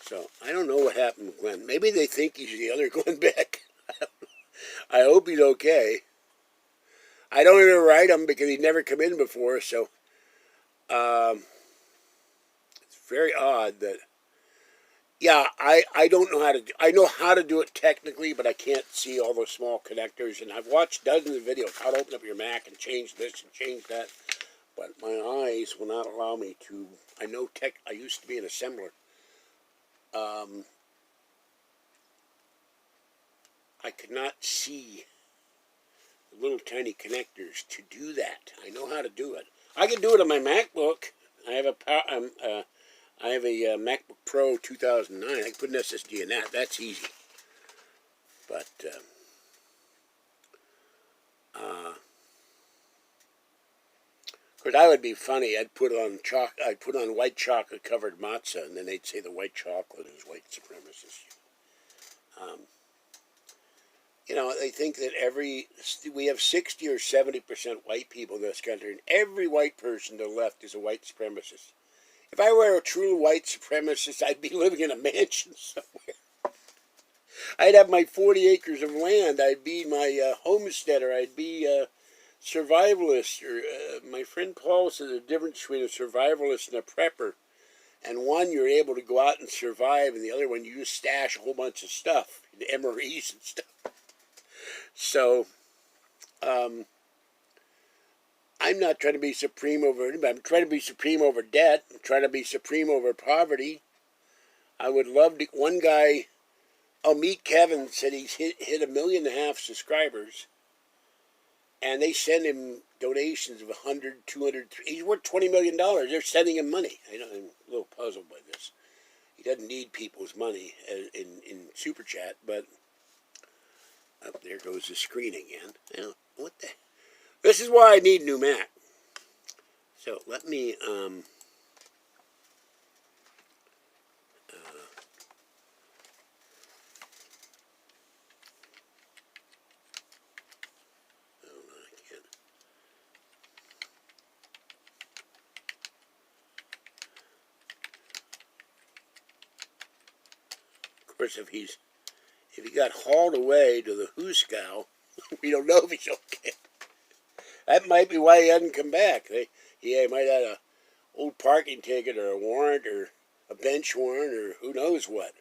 So, I don't know what happened to Glenn. Maybe they think he's the other Glenn Beck. I hope he's okay. I don't even write him because he'd never come in before, so it's very odd that, yeah, I don't know how to do, I know how to do it technically, but I can't see all those small connectors, and I've watched dozens of videos how to open up your Mac and change this and change that, but my eyes will not allow me to. I used to be an assembler. I could not see the little tiny connectors to do that. I know how to do it. I can do it on my MacBook. I have a MacBook Pro 2009. I can put an SSD in that. That's easy. But of course, I would be funny. I'd put on white chocolate covered matzah, and then they'd say the white chocolate is white supremacist. You know, they think that we have 60 or 70% white people in this country, and every white person to the left is a white supremacist. If I were a true white supremacist, I'd be living in a mansion somewhere. I'd have my 40 acres of land. I'd be my homesteader. I'd be a survivalist. My friend Paul said the difference between a survivalist and a prepper. And one, you're able to go out and survive, and the other one, you just stash a whole bunch of stuff, MREs and stuff. So, I'm not trying to be supreme over anybody. I'm trying to be supreme over debt. I'm trying to be supreme over poverty. I would love to. One guy, Meet Kevin, said he's hit 1.5 million subscribers, and they send him donations of 100, 200. He's worth $20 million. They're sending him money. I'm a little puzzled by this. He doesn't need people's money in Super Chat, but there goes the screen again. What the? This is why I need a new Mac. So let me oh, no, I can't. Of course, if if he got hauled away to the Hooskow, we don't know if he's okay. That might be why he hadn't come back. He might have had a old parking ticket or a warrant or a bench warrant or who knows what.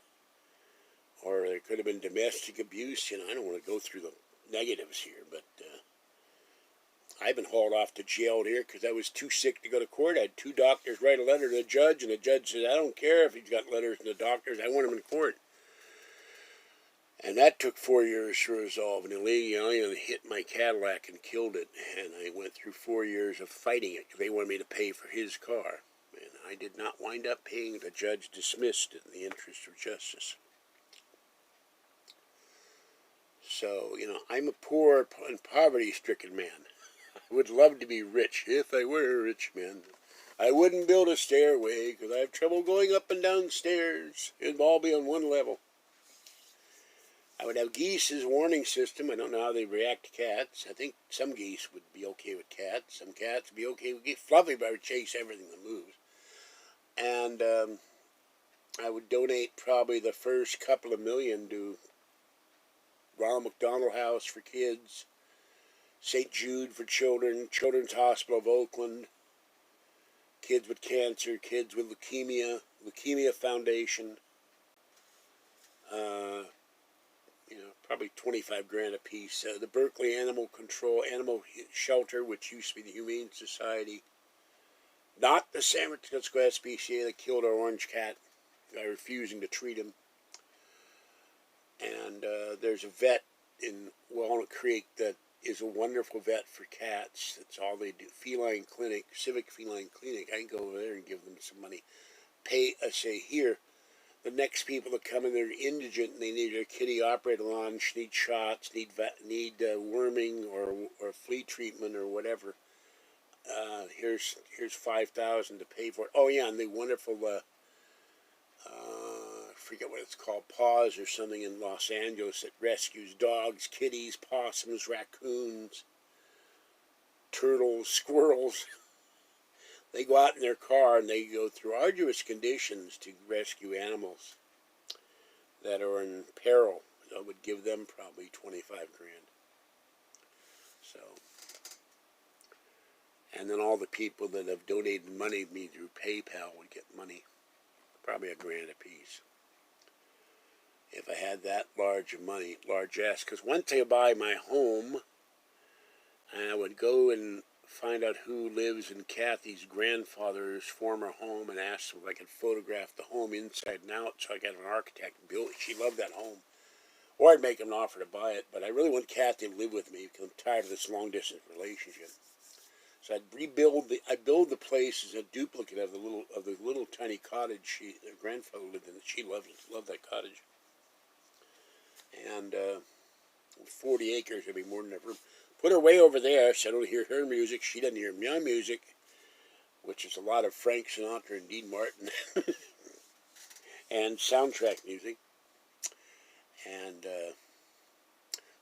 Or there could have been domestic abuse. I don't want to go through the negatives here, but I've been hauled off to jail here because I was too sick to go to court. I had 2 doctors write a letter to the judge, and the judge said, I don't care if he's got letters from the doctors. I want him in court. And that took 4 years to resolve. And the lady hit my Cadillac and killed it. And I went through 4 years of fighting it because they wanted me to pay for his car. And I did not wind up paying. The judge dismissed it in the interest of justice. So, I'm a poor and poverty-stricken man. I would love to be rich if I were a rich man. I wouldn't build a stairway because I have trouble going up and down stairs. It'd all be on one level. I would have geese's warning system. I don't know how they react to cats. I think some geese would be okay with cats. Some cats would be okay with geese. Fluffy would chase everything that moves. And I would donate probably the first couple of million to Ronald McDonald House for kids, St. Jude for children, Children's Hospital of Oakland, kids with cancer, kids with leukemia, Leukemia Foundation, probably 25 grand a piece. The Berkeley Animal Shelter, which used to be the Humane Society, not the San Francisco SPCA that killed our orange cat by refusing to treat him. And there's a vet in Walnut Creek that is a wonderful vet for cats. That's all they do. Feline clinic, Civic Feline Clinic. I can go over there and give them some money. Say, here, the next people that come in, they're indigent and they need their kitty operated on, need shots, need worming or flea treatment or whatever. Here's $5,000 to pay for it. Oh yeah, and the wonderful I forget what it's called, Paws or something in Los Angeles that rescues dogs, kitties, possums, raccoons, turtles, squirrels. They go out in their car and they go through arduous conditions to rescue animals that are in peril. I would give them probably 25 grand. So, and then all the people that have donated money to me through PayPal would get money, probably $1 grand a piece. If I had that large of money, largesse, because once I buy my home, and I would go and find out who lives in Kathy's grandfather's former home and ask them if I could photograph the home inside and out so I could have an architect build it. She loved that home. Or I'd make an offer to buy it, but I really want Kathy to live with me because I'm tired of this long-distance relationship. So I'd build the place as a duplicate of the little tiny cottage her grandfather lived in. She loved that cottage. And 40 acres would be more than enough room. Put her way over there so I don't hear her music. She doesn't hear my music, which is a lot of Frank Sinatra and Dean Martin and soundtrack music. And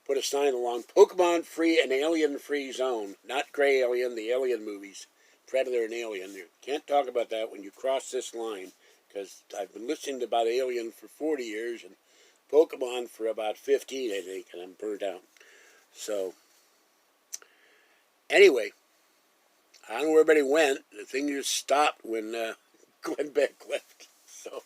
put a sign along, Pokemon free and alien free zone. Not Gray Alien, the Alien movies. Predator and Alien. You can't talk about that when you cross this line, because I've been listening about Alien for 40 years and Pokemon for about 15, I think, and I'm burnt out. So, anyway, I don't know where everybody went. The thing just stopped when Glenn Beck left. So,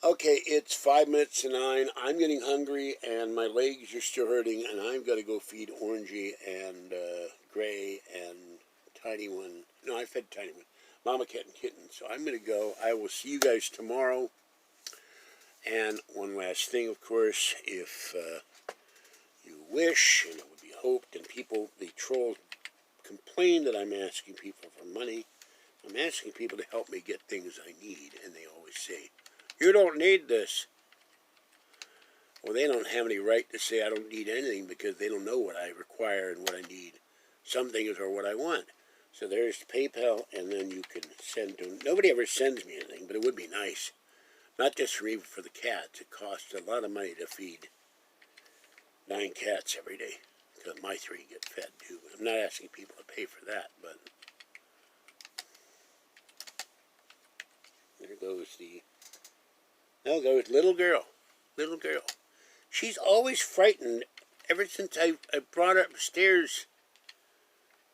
okay, it's 5 minutes to 9. I'm getting hungry, and my legs are still hurting, and I've got to go feed Orangey and Gray and Tiny One. No, I fed Tiny One. Mama Cat and Kitten. So I'm going to go. I will see you guys tomorrow. And one last thing, of course, if you wish, and it would be hoped, and the trolls complain that I'm asking people for money. I'm asking people to help me get things I need, and they always say, you don't need this. Well, they don't have any right to say I don't need anything because they don't know what I require and what I need. Some things are what I want. So there's PayPal, and then you can send to them. Nobody ever sends me anything, but it would be nice. Not just for even for the cats. It costs a lot of money to feed 9 cats every day. Because my 3 get fed too. I'm not asking people to pay for that, but there goes little girl. Little girl. She's always frightened. Ever since I brought her upstairs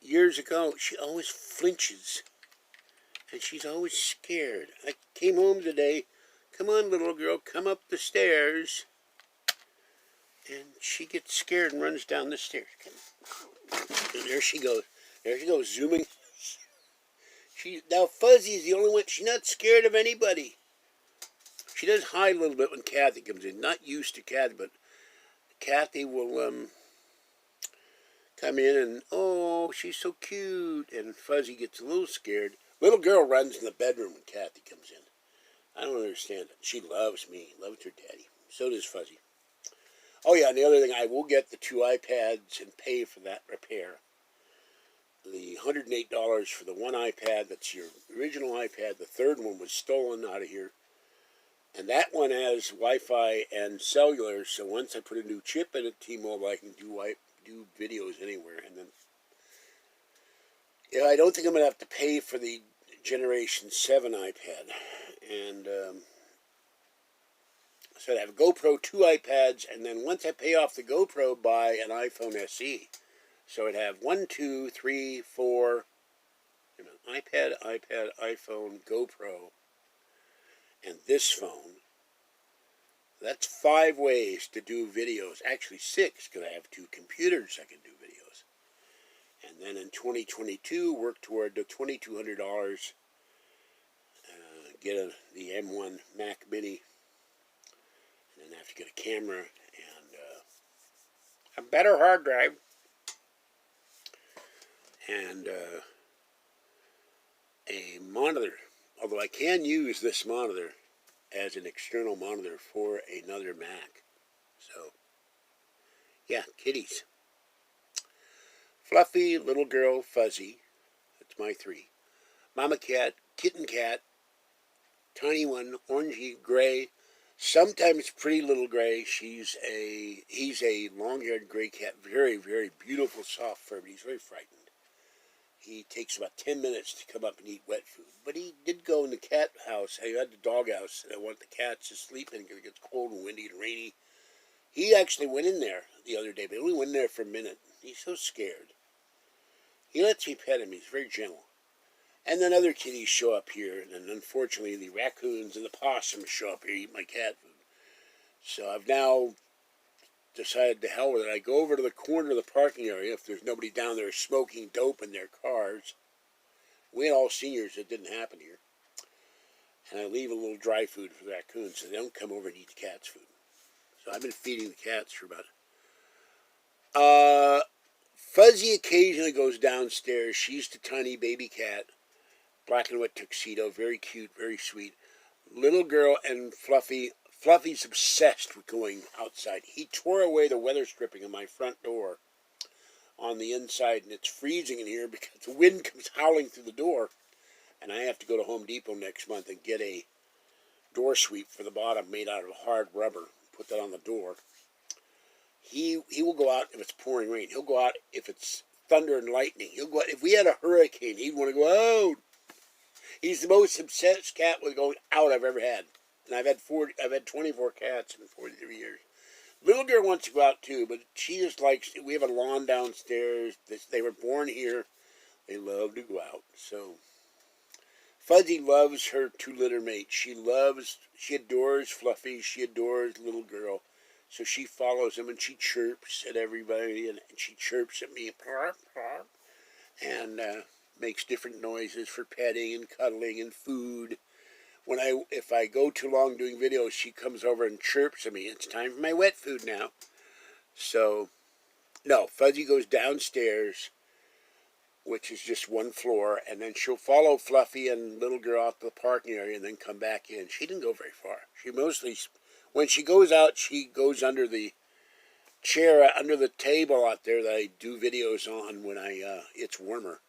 years ago, she always flinches. And she's always scared. I came home today. Come on, little girl, come up the stairs. And she gets scared and runs down the stairs. And there she goes. There she goes, zooming. Now Fuzzy's the only one. She's not scared of anybody. She does hide a little bit when Kathy comes in. Not used to Kathy, but Kathy will come in and, oh, she's so cute. And Fuzzy gets a little scared. Little girl runs in the bedroom when Kathy comes in. I don't understand it. She loves me. Loves her daddy. So does Fuzzy. Oh, yeah, and the other thing, I will get the 2 iPads and pay for that repair. The $108 for the 1 iPad, that's your original iPad. The third one was stolen out of here. And that one has Wi-Fi and cellular, so once I put a new chip in it, T-Mobile, I can do videos anywhere. And then, yeah, I don't think I'm going to have to pay for the Generation 7 iPad. And so I have a GoPro, 2 iPads, and then once I pay off the GoPro, buy an iPhone SE. So I'd have 1, 2, 3, 4, iPad, iPhone, GoPro, and this phone. That's 5 ways to do videos. Actually 6, because I have 2 computers I can do videos. And then in 2022, work toward the $2,200. Get the M1 Mac Mini. And then have to get a camera and a better hard drive. And a monitor. Although I can use this monitor as an external monitor for another Mac. So, yeah, kitties. Fluffy, little girl, Fuzzy. That's my 3. Mama cat, kitten cat, tiny one, orangey, gray. Sometimes pretty little gray. He's a long-haired gray cat. Very, very beautiful, soft fur, but he's very frightened. He takes about 10 minutes to come up and eat wet food. But he did go in the cat house. I had the dog house, and I want the cats to sleep in because it gets cold and windy and rainy. He actually went in there the other day, but he only went in there for a minute. He's so scared. He lets me pet him. He's very gentle. And then other kitties show up here, and then unfortunately the raccoons and the possums show up here to eat my cat food. So I've now decided to hell with it. I go over to the corner of the parking area if there's nobody down there smoking dope in their cars. We had all seniors. It didn't happen here. And I leave a little dry food for the raccoons so they don't come over and eat the cat's food. So I've been feeding the cats for about... Fuzzy occasionally goes downstairs. She's the tiny baby cat. Black and white tuxedo. Very cute, very sweet. Little girl and Fluffy... Fluffy's obsessed with going outside. He tore away the weather stripping on my front door on the inside, and it's freezing in here because the wind comes howling through the door. And I have to go to Home Depot next month and get a door sweep for the bottom made out of hard rubber. Put that on the door. He will go out if it's pouring rain. He'll go out if it's thunder and lightning. He'll go out. If we had a hurricane, he'd want to go out. He's the most obsessed cat with going out I've ever had. And I've had 24 cats in 43 years. Little girl wants to go out too, but she just likes, we have a lawn downstairs. They were born here. They love to go out. So Fuzzy loves her 2 litter mates. She adores Fluffy. She adores little girl. So she follows them and she chirps at everybody and she chirps at me. And makes different noises for petting and cuddling and food. If I go too long doing videos, she comes over and chirps at me. It's time for my wet food now. So, no, Fuzzy goes downstairs, which is just 1 floor, and then she'll follow Fluffy and little girl out to the parking area and then come back in. She didn't go very far. She mostly, when she goes out, she goes under the chair, under the table out there that I do videos on when it's warmer.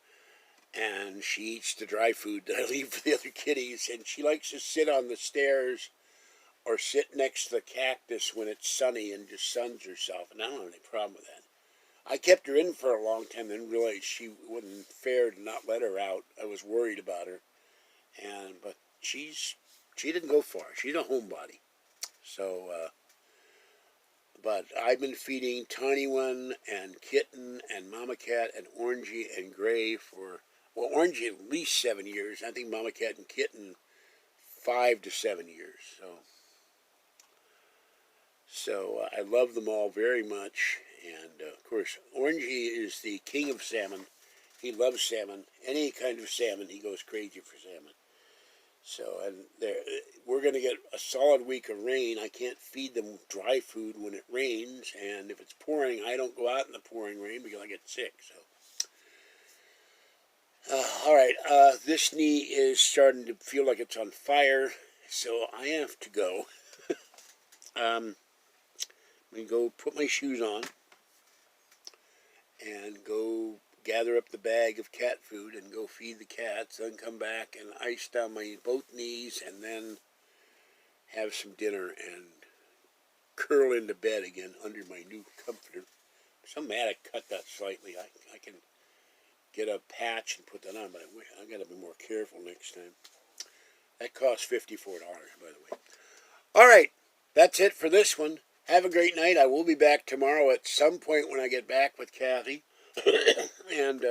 And she eats the dry food that I leave for the other kitties. And she likes to sit on the stairs or sit next to the cactus when it's sunny and just suns herself. And I don't have any problem with that. I kept her in for a long time and realized she wasn't fair to not let her out. I was worried about her. But she didn't go far. She's a homebody. So But I've been feeding Tiny One and Kitten and Mama Cat and Orangey and Gray for, well, Orangey at least 7 years. I think Mama Cat and Kitten 5 to 7 years. So I love them all very much. And of course, Orangey is the king of salmon. He loves salmon. Any kind of salmon, he goes crazy for salmon. So, and we're going to get a solid week of rain. I can't feed them dry food when it rains, and if it's pouring, I don't go out in the pouring rain because I get sick. So, all right, this knee is starting to feel like it's on fire, so I have to go. I'm going to go put my shoes on and go gather up the bag of cat food and go feed the cats, then come back and ice down my both knees, and then have some dinner and curl into bed again under my new comforter. I'm so mad I cut that slightly. I can get a patch and put that on, but I got to be more careful next time. That costs $54, by the way. All right, that's it for this one. Have a great night. I will be back tomorrow at some point when I get back with Kathy. And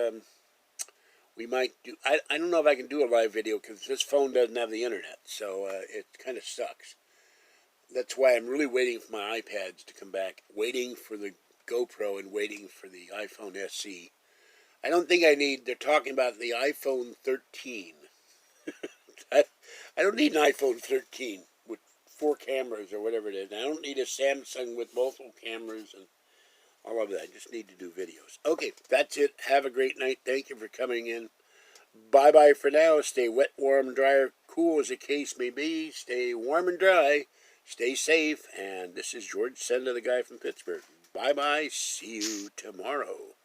we might do, I don't know if I can do a live video because this phone doesn't have the internet, so it kind of sucks. That's why I'm really waiting for my iPads to come back, waiting for the GoPro and waiting for the iPhone SE. I don't think I need, they're talking about the iPhone 13. I don't need an iPhone 13 with 4 cameras or whatever it is. I don't need a Samsung with multiple cameras and all of that. I just need to do videos. Okay, that's it. Have a great night. Thank you for coming in. Bye-bye for now. Stay wet, warm, dry, or cool as the case may be. Stay warm and dry. Stay safe. And this is George Senda, the guy from Pittsburgh. Bye-bye. See you tomorrow.